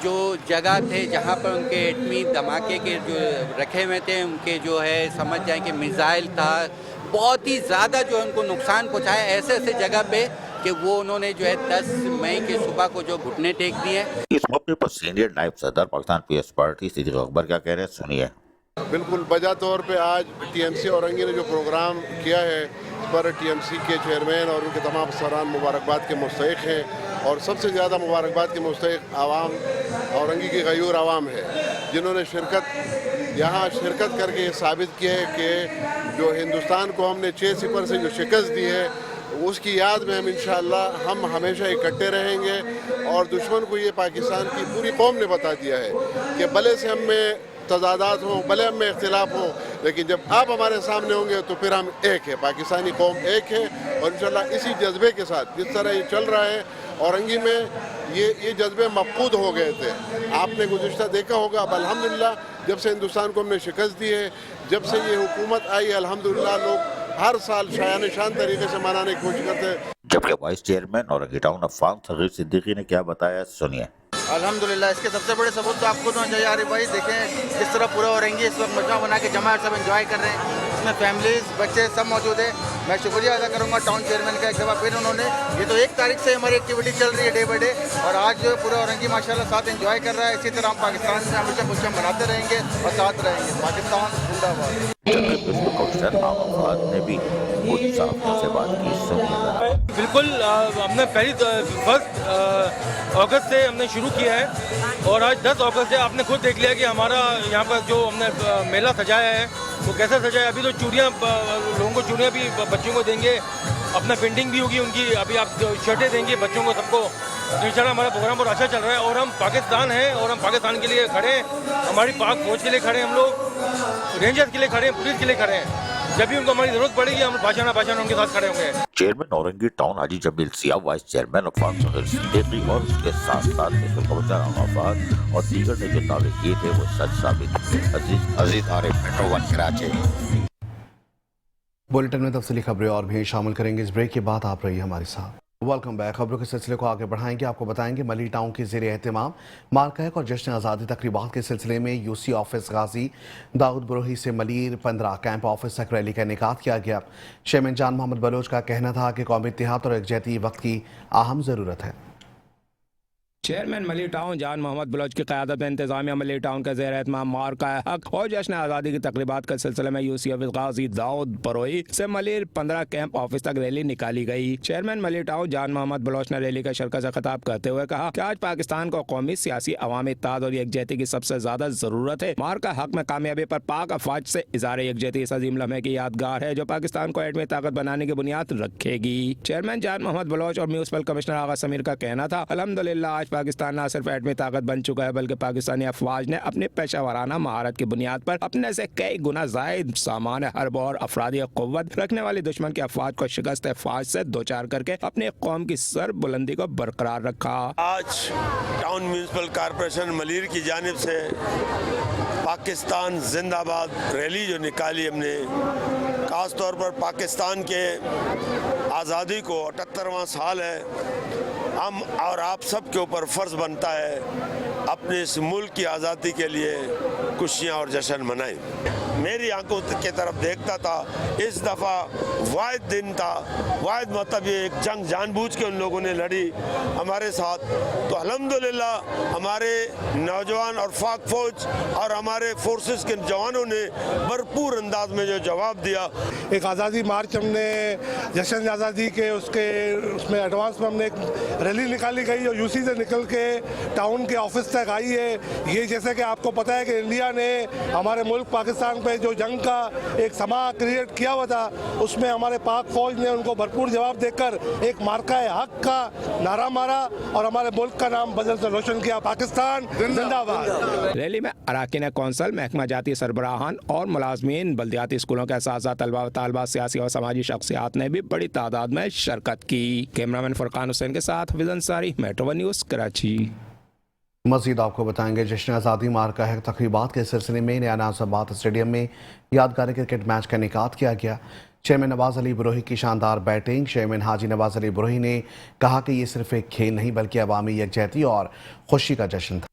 जो जगह थे जहाँ पर उनके एटमी धमाके के जो रखे हुए थे, उनके जो है समझ जाएं कि मिसाइल था, बहुत ही ज़्यादा जो उनको नुकसान पहुँचाया ऐसे ऐसे जगह पे कि वो उन्होंने जो है 10 मई की सुबह को जो घुटने टेक दिए। इस मौके पर सीनियर नायब सदर पाकिस्तान पीपल्स पार्टी सिद्दीक अकबर क्या कह रहे हैं सुनिए। बिल्कुल बजा तौर पे आज टीएमसी औरंगी ने जो प्रोग्राम किया है इस पर टीएमसी के चेयरमैन और उनके तमाम अफसरान मुबारकबाद के मुस्तहिक हैं और सबसे ज़्यादा मुबारकबाद के मुस्तहिक आवाम औरंगी की गयूर आवाम है। जिन्होंने यहाँ शिरकत करके ये साबित किया है कि जो हिंदुस्तान को हमने 6-0 से जो शिकस्त दी है उसकी याद में हम हमेशा इकट्ठे रहेंगे। और दुश्मन को ये पाकिस्तान की पूरी कौम ने बता दिया है कि भले से हम में तजादात हों, भले हम में इख्तिलाफ हों, लेकिन जब आप हमारे सामने होंगे तो फिर हम एक है, पाकिस्तानी कौम एक है। और इंशाल्लाह इसी जज्बे के साथ जिस तरह ये चल रहा है औरंगी में ये जज्बे मफकूद हो गए थे। आपने गुज़िश्ता देखा होगा। अब अल्हम्दुलिल्लाह जब से हिंदुस्तान को हमने शिकस्त दी है, जब से ये हुकूमत आई, अल्हम्दुलिल्लाह लोग हर साल शायान शान तरीके से मनाने की कोशिश करते हैं। जबकि vice chairman Orangi Town Afan Sagheer Siddiqui ने क्या बताया, सुनिए। अल्हम्दुलिल्लाह इसके सबसे बड़े सबूत तो आपको तो चाहिए यार भाई, देखें किस तरह पूरा औरंगी इस वक्त मजमा बना के जमा सब एंजॉय कर रहे हैं। इसमें फैमिलीज बच्चे सब मौजूद है। मैं शुक्रिया अदा करूँगा टाउन चेयरमैन का एक दफ़ा फिर। उन्होंने ये तो 1 तारीख से हमारी एक्टिविटी चल रही है डे बाई डे, और आज जो पूरा औरंगी माशाल्लाह साथ एंजॉय कर रहा है। इसी तरह हम पाकिस्तान में हमेशा खुशियाँ मनाते रहेंगे और साथ रहेंगे। पाकिस्तान जिंदाबाद। ने भी कुछ साथियों से बात की, सुनिए। बिल्कुल, हमने पहली 1 अगस्त से हमने शुरू किया है और आज 10 अगस्त से आपने खुद देख लिया कि हमारा यहाँ पर जो हमने मेला सजाया है वो कैसा सजाया है। अभी तो चूड़ियाँ, लोगों को चूड़ियाँ भी बच्चों को देंगे, अपना पेंटिंग भी होगी उनकी। अभी आप शर्टें देंगे बच्चों को सबको। इंशाल्लाह हमारा प्रोग्राम बहुत अच्छा चल रहा है और हम पाकिस्तान हैं और हम पाकिस्तान के लिए खड़े हैं। हमारी पाक फौज के लिए खड़े हैं, हम लोग रेंजर्स के लिए खड़े हैं, पुलिस के लिए खड़े हैं। जब भी उनको हमारी जरूरत पड़ेगी हम भाषण उनके साथ खड़े होंगे। चेयरमैन औरंगी टाउन हाजी जमील सियाह, वाइस चेयरमैन अफान सगीर सिद्दीकी और उसके साथ आफाद और दीगर ने जो दावे किए थे वो सच साबित हुए। अजीज आरिफ, मेट्रो 1 कराची। बुलेटिन में तफसीली खबरें और भी शामिल करेंगे। इस ब्रेक के बाद आप रहिए हमारे साथ। Welcome back. खबरों के सिलसिले को आगे बढ़ाएंगे। आपको बताएंगे मली टाउन के ज़ेरे एहतमाम मार्कायक और जश्न आज़ादी तकरीबात के सिलसिले में यूसी ऑफिस गाजी दाऊद बरोही से मलीर 15 कैंप ऑफिस तक रैली का इनेकाद किया गया। चेयरमैन जान मोहम्मद बलोच का कहना था कि कौमी इत्तेहाद और यकजहती वक्त की अहम ज़रूरत है। चेयरमैन मली टाउन जान मोहम्मद बलोच की क़यादत में इंतजामिया मली टाउन का ज़ेर एहतमाम मार्का हक और जश्न आज़ादी की तकरीबात के सिलसिले में यूसी ऑफिस गाजी दाऊद बरोही से मलीर 15 कैंप ऑफिस तक रैली निकाली गई। चेयरमैन मली टाउन जान मोहम्मद बलोच ने रैली का शिरकत से खिताब करते हुए कहा कि आज पाकिस्तान को कौमी सियासी अवामी इत्तेहाद और यकजहती की सबसे ज्यादा जरूरत है। मार्का हक में कामयाबी पर पाक अफवाज से इज़हार यकजहती इस अजीम लम्हे की यादगार है जो पाकिस्तान को एटमी ताकत बनाने की बुनियाद रखेगी। चेयरमैन जान मोहम्मद बलोच और म्यूनिसिपल कमिश्नर आगा समीर का कहना था, अल्हम्दुलिल्लाह आज पाकिस्तान न सिर्फ एटमी ताकत बन चुका है बल्कि पाकिस्तानी अफवाज ने अपने पेशावराना महारत की बुनियाद पर अपने से कई गुना जायद सामान हर्ब और अफरादी क़ुव्वत रखने वाले दुश्मन के अफवाज को शिकस्त फाज से दो चार करके अपने कौम की सर बुलंदी को बरकरार रखा। आज टाउन म्यूनिसिपल कॉरपोरेशन मलीर की जानिब से पाकिस्तान जिंदाबाद रैली जो निकाली हमने, खास तौर पर पाकिस्तान के आज़ादी को 78वां साल है। हम और आप सब के ऊपर फ़र्ज़ बनता है अपने इस मुल्क की आज़ादी के लिए खुशियाँ और जश्न मनाएं। मेरी आंखों की तरफ देखता था, इस दफ़ा वाहिद दिन था, वाहिद मतलब ये एक जंग जानबूझ के उन लोगों ने लड़ी हमारे साथ। तो अल्हम्दुलिल्लाह हमारे नौजवान और फाक फौज और हमारे फोर्सेस के जवानों ने भरपूर अंदाज में जो जवाब दिया। एक आज़ादी मार्च हमने जश्न आज़ादी के उसमें एडवांस में हमने एक रैली निकाली गई और यूसी से निकल के टाउन के ऑफिस तक आई है। ये जैसे कि आपको पता है कि इंडिया ने हमारे मुल्क पाकिस्तान पे जो जंग का एक समा क्रिएट किया हुआ था, उसमें हमारे पाक फौज ने उनको भरपूर जवाब देकर एक मार्का हक का नारा मारा और हमारे मुल्क का नाम बदल से रोशन किया। पाकिस्तान जिंदाबाद। रैली में अराकीन कौंसल, महकमा जाती सरबराहान और मुलाजमीन, बल्दियाती स्कूलों के असातिज़ा, तलबा तालबा, सियासी और समाजी शख्सियात ने भी बड़ी तादाद में शिरकत की। कैमरामैन फरकान हुसैन के साथ हफीज़ अंसारी, मेट्रो 1 न्यूज़, कराची। मज़ीद आपको बताएंगे जश्न आज़ादी मार्का है तकरीबात के सिलसिले में नया नाज़ाबाद स्टेडियम में यादगारी क्रिकेट मैच का इनेकाद किया गया। चेयरमैन नवाज़ अली बरोही की शानदार बैटिंग। चेयरमैन हाजी नवाज़ अली बरोही ने कहा कि ये सिर्फ एक खेल नहीं बल्कि अवामी यकजहती और खुशी का जश्न था।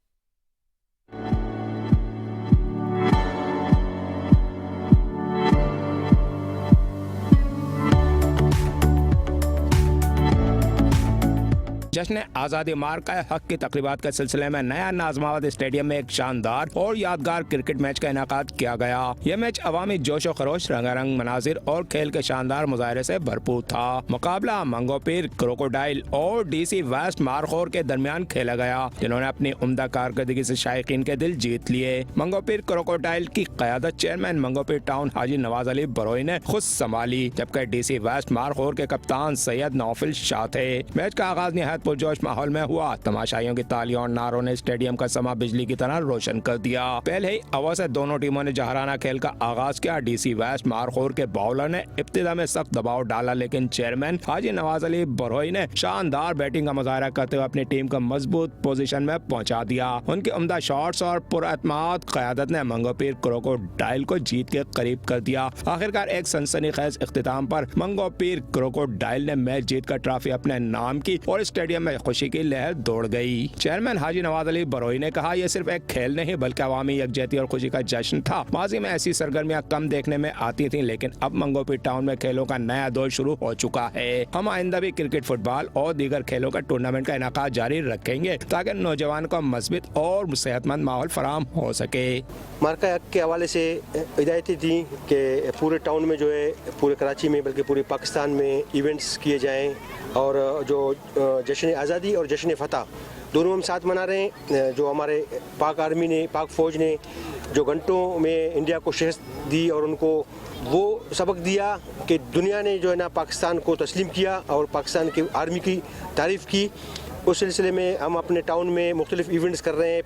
जश्न आज़ादी मार्ग का हक की तकरीबात के सिलसिले में नया नाजमाबाद स्टेडियम में एक शानदार और यादगार क्रिकेट मैच का इनेकाद किया गया। यह मैच अवामी जोशो खरोश, रंगारंग मनाजिर और खेल के शानदार मुजाहरे से भरपूर था। मुकाबला मंगोपीर क्रोकोडाइल और DC वेस्ट मारखोर के दरमियान खेला गया, जिन्होंने अपनी उम्दा कारकर्दगी से शायकीन के दिल जीत लिए। मंगोपीर क्रोकोडाइल की क़यादत चेयरमैन मंगोपीर टाउन हाजी नवाज अली बरोई ने खुद संभाली, जबकि DC वेस्ट मारखोर के कप्तान सैयद नौफिल शाह थे। मैच का आगाज निहायत पुरजोश माहौल में हुआ। तमाशाइयों की तालियों और नारों ने स्टेडियम का समा बिजली की तरह रोशन कर दिया। पहले ही अव्वल से दोनों टीमों ने जहराना खेल का आगाज किया। DC वेस्ट मारखोर के बॉलर ने इब्तिदा में सख्त दबाव डाला, लेकिन चेयरमैन हाजी नवाज अली बरोई ने शानदार बैटिंग का मुजाहरा करते हुए अपनी टीम को मजबूत पोजीशन में पहुंचा दिया। उनके उम्दा शॉट्स और पुरअतमाद क़यादत ने मंगोपीर क्रोकोडाइल को जीत के करीब कर दिया। आखिरकार एक सनसनीखेज इख्तिताम पर मंगोपीर क्रोकोडाइल ने मैच जीत कर ट्रॉफी अपने नाम की और स्टेडियम में खुशी की लहर दौड़ गई। चेयरमैन हाजी नवाज अली बरोई ने कहा, यह सिर्फ एक खेल नहीं बल्कि अवामी यकजहती और खुशी का जश्न था। माजी में ऐसी सरगर्मियां कम देखने में आती थी, लेकिन अब मंगोपीर टाउन में खेलों का नया दौर शुरू हो चुका है। हम आइंदा भी क्रिकेट, फुटबॉल और दीगर खेलों का टूर्नामेंट का इनेकाद जारी रखेंगे ताकि नौजवान को मजबूत और सेहतमंद माहौल फराहम हो सके। मार्का हक के हवाले से हिदायतें दी कि पूरे टाउन में जो है, पूरे कराची में बल्कि पूरे पाकिस्तान में इवेंट्स किए जाएं और जो जश्न आज़ादी और जश्न फतह दोनों हम साथ मना रहे हैं। जो हमारे पाक आर्मी ने, पाक फ़ौज ने जो घंटों में इंडिया को शिकस्त दी और उनको वो सबक दिया कि दुनिया ने जो है ना पाकिस्तान को तस्लीम किया और पाकिस्तान की आर्मी की तारीफ़ की, उस सिलसिले में हम अपने टाउन में मुख्तलिफ इवेंट्स कर रहे हैं।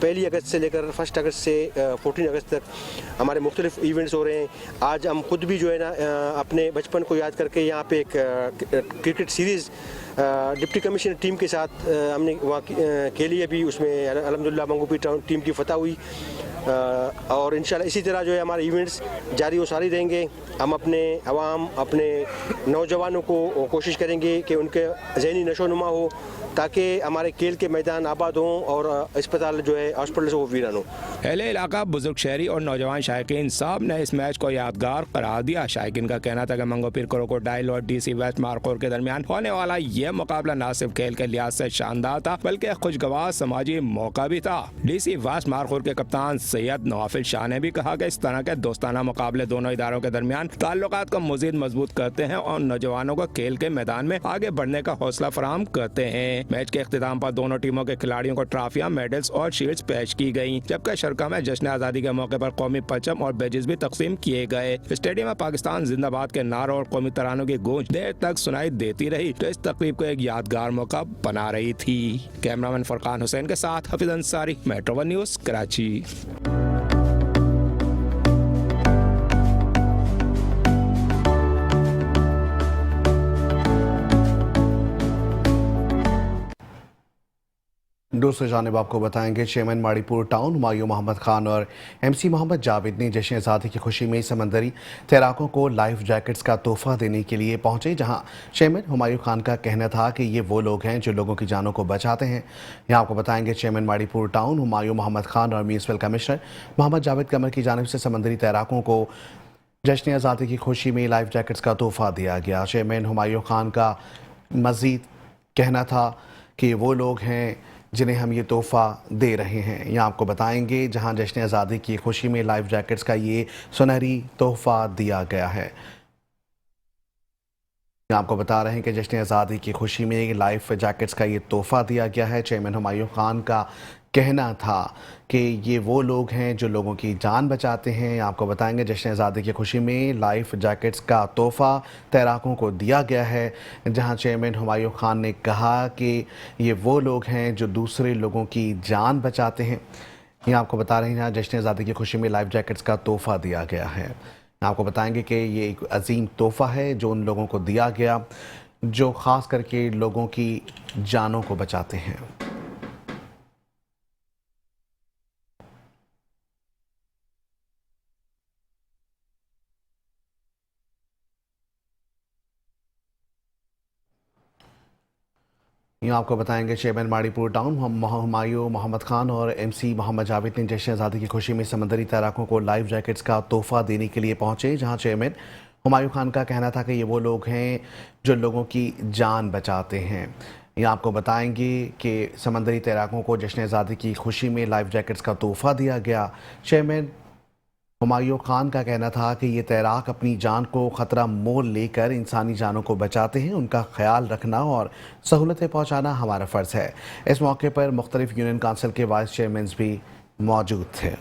1 अगस्त से लेकर 1 अगस्त से 14 अगस्त तक हमारे मुख्तलिफ इवेंट्स हो रहे हैं। आज हम खुद भी जो है ना अपने बचपन को याद करके यहाँ पे एक cricket series deputy commissioner team के साथ हमने वहाँ खेली है भी, उसमें अल्हम्दुलिल्लाह मंगोपीर टाउन टीम की फतह हुई। और इंशाल्लाह इसी तरह जो है हमारे इवेंट्स जारी व सारी रहेंगे। हम अपने अवाम, अपने नौजवानों को कोशिश करेंगे कि उनके ज़हनी नशोनुमा हो ताकि हमारे खेल के मैदान आबाद हों और अस्पताल जो है हॉस्पिटल से वो वीरान हो। अहले इलाका, बुजुर्ग शहरी और नौजवान शायकीन सब ने इस मैच को यादगार करार दिया। शायकीन का कहना था कि मंगोपीर क्रोकोडाइल और DC वेस्ट मारखोर के दरमियान होने वाला यह मुकाबला न सिर्फ खेल के लिहाज से शानदार था बल्कि खुशगवार समाजी मौका भी था। DC वेस्ट मारखोर के कप्तान सैयद नौफिल शाह ने भी कहा कि इस तरह के दोस्ताना मुकाबले दोनों इदारों के दरमियान ताल्लुकात को मजीद मजबूत करते हैं और नौजवानों को खेल के मैदान में आगे बढ़ने का हौसला फराहम करते हैं। मैच के इख्तिताम पर दोनों टीमों के खिलाड़ियों को ट्रॉफियां, मेडल्स और शील्ड्स पेश की गयी, जबकि शरका में जश्न आज़ादी के मौके पर कौमी परचम और बैजेस भी तकसीम किए गए। स्टेडियम में पाकिस्तान जिंदाबाद के नारों और कौमी तरानों की गूंज देर तक सुनाई देती रही, तो इस तकरीब को एक यादगार मौका बना रही थी। कैमरामैन फरकान हुसैन के साथ हफीज अंसारी, मेट्रो 1 न्यूज़, कराची। दूसरी जानिब आपको बताएंगे चेयरमैन माड़ीपुर टाउन हुमायूं मोहम्मद खान और MC मोहम्मद जावेद ने जश्न आज़ादी की खुशी में समंदरी तैराकों को लाइफ जैकेट्स का तोहफा देने के लिए पहुंचे, जहां चेयरमैन हुमायूं खान का कहना था कि ये वो लोग हैं जो लोगों की जानों को बचाते हैं। यहाँ आपको बताएंगे चेयरमैन माड़ीपुर टाउन हुमायूं मोहम्मद खान और म्यूनिसिपल कमिश्नर मोहम्मद जावेद कमर की जानिब से समंदरी तैराकों को जश्न आज़ादी की खुशी में लाइफ जैकेट्स का तोहफा दिया गया। चेयरमैन हुमायूं खान का मज़ीद कहना था कि वो लोग हैं जिन्हें हम ये तोहफ़ा दे रहे हैं। यहाँ आपको बताएंगे जहाँ जश्न आज़ादी की खुशी में लाइफ जैकेट्स का ये सुनहरी तोहफ़ा दिया गया है। आपको बता रहे हैं कि जश्न आज़ादी की खुशी में लाइफ जैकेट्स का ये तोहफ़ा दिया गया है। चेयरमैन हुमायूं खान का कहना था कि ये वो लोग हैं जो लोगों की जान बचाते हैं। आपको बताएंगे जश्न आज़ादी की खुशी में लाइफ जैकेट्स का तोहफ़ा तैराकों को दिया गया है, जहां चेयरमैन हुमायूं खान ने कहा कि ये वो लोग हैं जो दूसरे लोगों की जान बचाते हैं। ये आपको बता रहे हैं जहाँ जश्न आज़ादी की खुशी में लाइफ जैकेट्स का तोहफ़ा दिया गया है। आपको बताएंगे कि ये एक अजीम तोहफ़ा है जो उन लोगों को दिया गया जो ख़ास करके लोगों की जानों को बचाते हैं। यहाँ आपको बताएंगे चेयरमैन माड़ीपुर टाउन हुमायूं मोहम्मद खान और MC मोहम्मद जावेद ने जश्न आज़ादी की खुशी में समंदरी तैराकों को लाइफ जैकेट्स का तोहफ़ा देने के लिए पहुँचे, जहाँ चेयरमैन हुमायूं खान का कहना था कि ये वो लोग हैं जो लोगों की जान बचाते हैं। यहाँ आपको बताएंगे कि समंदरी तैराकों को जश्न आज़ादी की खुशी में लाइफ जैकेट्स का तोहफा दिया गया। चेयरमैन हुमायूं खान का कहना था कि ये तैराक अपनी जान को ख़तरा मोल लेकर इंसानी जानों को बचाते हैं। उनका ख्याल रखना और सहूलतें पहुँचाना हमारा फ़र्ज़ है। इस मौके पर मुख्तलिफ यूनियन काउंसिल के वाइस चेयरमैन भी मौजूद थे।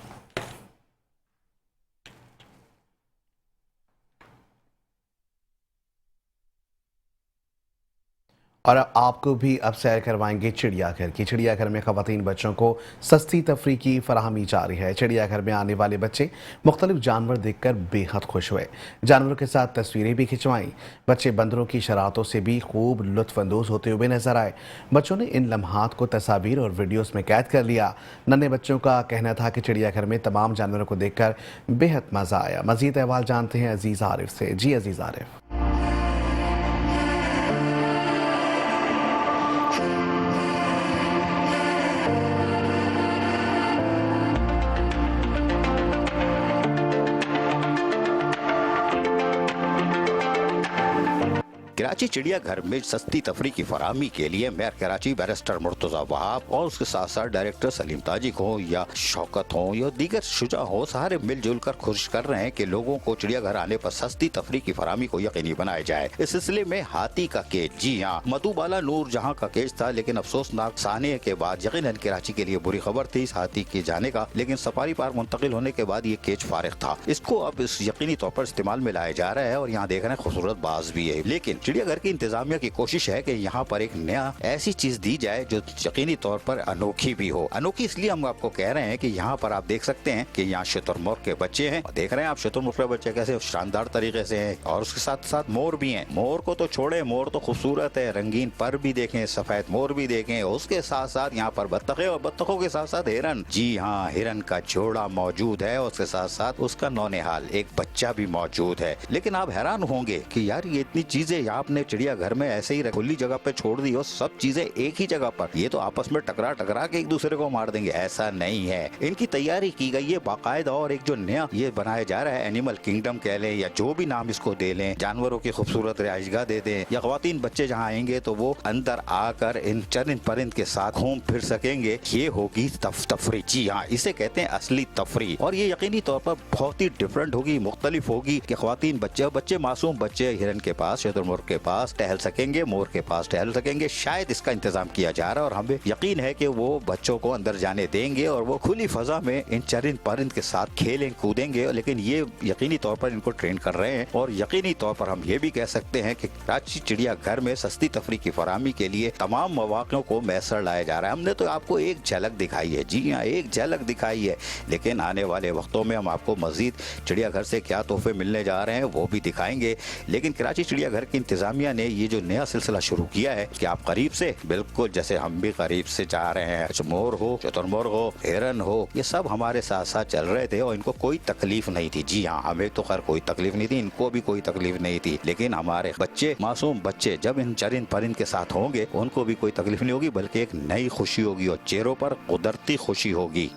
और आपको भी अब सैर करवाएंगे चिड़ियाघर की। चिड़ियाघर में ख़वातीन बच्चों को सस्ती तफरी की फराहमी जारी है। चिड़ियाघर में आने वाले बच्चे मुख्तलिफ जानवर देखकर बेहद खुश हुए, जानवरों के साथ तस्वीरें भी खिंचवाईं। बच्चे बंदरों की शरारतों से भी खूब लुत्फानंदोज होते हुए नजर आए। बच्चों ने इन लम्हात को तस्वीर और वीडियोस में कैद कर लिया। नन्हे बच्चों का कहना था कि चिड़ियाघर में तमाम जानवरों को देखकर बेहद मज़ा आया। मज़ीद अहवाल जानते हैं अजीज़ आरिफ से। जी अजीज़ आरिफ। कराची चिड़ियाघर में सस्ती तफरी की फराहमी के लिए मेयर कराची बैरिस्टर मुर्तजा वहाब और उसके साथ साथ डायरेक्टर सलीम ताजिक हो या शौकत हो या दीगर शुजा हो, सारे मिलजुल कर कोशिश कर रहे हैं कि लोगों को चिड़ियाघर आने पर सस्ती तफरी की फराहमी को यकीनी बनाया जाए। इस सिलसिले में हाथी का केज, जी हाँ, मधुबाला नूर जहाँ का केज था, लेकिन अफसोसनाक सानिया के बाद यकीनन कराची के लिए बुरी खबर थी इस हाथी के जाने का, लेकिन सफारी पार्क मुंतकिल होने के बाद ये केज फारिग था। इसको अब इस यकीनी तौर पर इस्तेमाल में लाया जा रहा है और यहाँ देख रहे हैं खूबसूरत बाज भी है। लेकिन चिड़ियाघर की इंतजामिया की कोशिश है कि यहाँ पर एक नया ऐसी चीज दी जाए जो यकीनी तौर पर अनोखी भी हो। अनोखी इसलिए हम आपको कह रहे हैं कि यहाँ पर आप देख सकते हैं कि यहाँ शुतुरमुर्ग के बच्चे हैं। देख रहे हैं आप शुतुरमुर्ग के बच्चे कैसे शानदार तरीके से हैं, और उसके साथ साथ मोर भी हैं। मोर को तो छोड़े, मोर तो खूबसूरत है, रंगीन पर भी देखें, सफेद मोर भी देखें। उसके साथ साथ यहाँ पर बत्तखें और बत्तखों के साथ साथ हिरन, जी हाँ, हिरन का जोड़ा मौजूद है। उसके साथ साथ उसका नौनिहाल एक बच्चा भी मौजूद है। लेकिन आप हैरान होंगे कि यार ये इतनी चीजें आपने चिड़ियाघर में ऐसे ही खुली जगह पे छोड़ दी हो, सब चीजें एक ही जगह पर, ये तो आपस में टकरा के एक दूसरे को मार देंगे, ऐसा नहीं है। इनकी तैयारी की गई है बाकायदा, और एक जो नया ये बनाया जा रहा है एनिमल किंगडम कह लें या जो भी नाम इसको दे लें, जानवरों की खूबसूरत रिहाइशगाह दे दें, या ख्वातीन बच्चे जहाँ आएंगे तो वो अंदर आकर इन चरिंद परिंद के साथ घूम फिर सकेंगे। ये होगी तफरी, जी हाँ, इसे कहते हैं असली तफरी। और ये यकीनी तौर पर बहुत ही डिफरेंट होगी, मुख्तलिफ होगी कि ख्वातीन बच्चे मासूम बच्चे हिरन के पास, शुतुरमुर्ग के पास टहल सकेंगे, मोर के पास टहल सकेंगे। शायद इसका इंतजाम किया जा रहा है और हमें यकीन है कि वो बच्चों को अंदर जाने देंगे और वो खुली फजा में इन चरिंद परिंद के साथ खेलें कूदेंगे। लेकिन ये यकीनी तौर पर इनको ट्रेन कर रहे हैं, और यकीनी तौर पर हम ये भी कह सकते हैं कि कराची चिड़ियाघर में सस्ती तफरी की फराहमी के लिए तमाम मौक़ों को मैसर लाया जा रहा है। हमने तो आपको एक झलक दिखाई है, जी हाँ, एक झलक दिखाई है, लेकिन आने वाले वक्तों में हम आपको मजीद चिड़ियाघर से क्या तोहफे मिलने जा रहे हैं वो भी दिखाएंगे। लेकिन कराची चिड़ियाघर की इंतजामिया ने ये जो नया सिलसिला शुरू किया है कि आप करीब से, बिल्कुल जैसे हम भी करीब से चाह रहे हैं, मोर हो, शुतुरमुर्ग हो, हिरन हो, ये सब हमारे साथ साथ चल रहे थे और इनको कोई तकलीफ नहीं थी। जी हाँ, हमें तो खैर कोई तकलीफ नहीं थी, इनको भी कोई तकलीफ नहीं थी, लेकिन हमारे बच्चे, मासूम बच्चे जब इन चरिंद परिंद के साथ होंगे उनको भी कोई तकलीफ नहीं होगी, बल्कि एक नई खुशी होगी और चेहरों पर कुदरती खुशी होगी।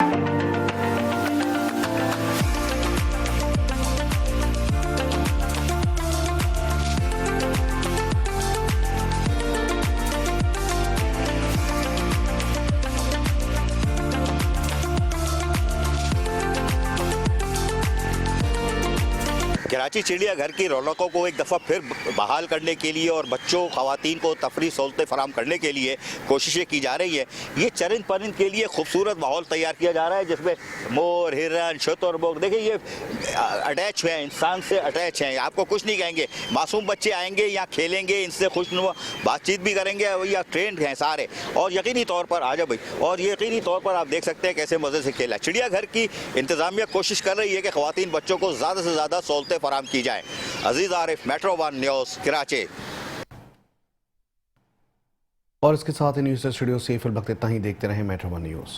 कराची चिड़ियाघर की रौनकों को एक दफ़ा फिर बहाल करने के लिए और बच्चों, ख़वातीन को तफरी सहूलतें फराहम करने के लिए कोशिशें की जा रही है। ये चरिंद परिंद के लिए खूबसूरत माहौल तैयार किया जा रहा है, जिसमें मोर, हिरन, शुतुरमुर्ग, देखिए ये अटैच हैं, इंसान से अटैच हैं, आपको कुछ नहीं कहेंगे। मासूम बच्चे आएंगे, यहाँ खेलेंगे, इनसे खुशनुमा बातचीत भी करेंगे, या ट्रेंड हैं सारे, और यकीनी तौर पर आ जाओ भाई, और यकीनी तौर पर आप देख सकते हैं कैसे मज़े से खेला। चिड़ियाघर की इंतज़ामिया कोशिश कर रही है कि ख़वातीन बच्चों को ज़्यादा से ज़्यादा सहूलतें फराहम की जाए। Aziz Arif, metro one news, Karachi. और इसके साथ ही न्यूज़ स्टूडियो से फिल वक्त इतना ही। देखते रहें मेट्रो वन न्यूज़।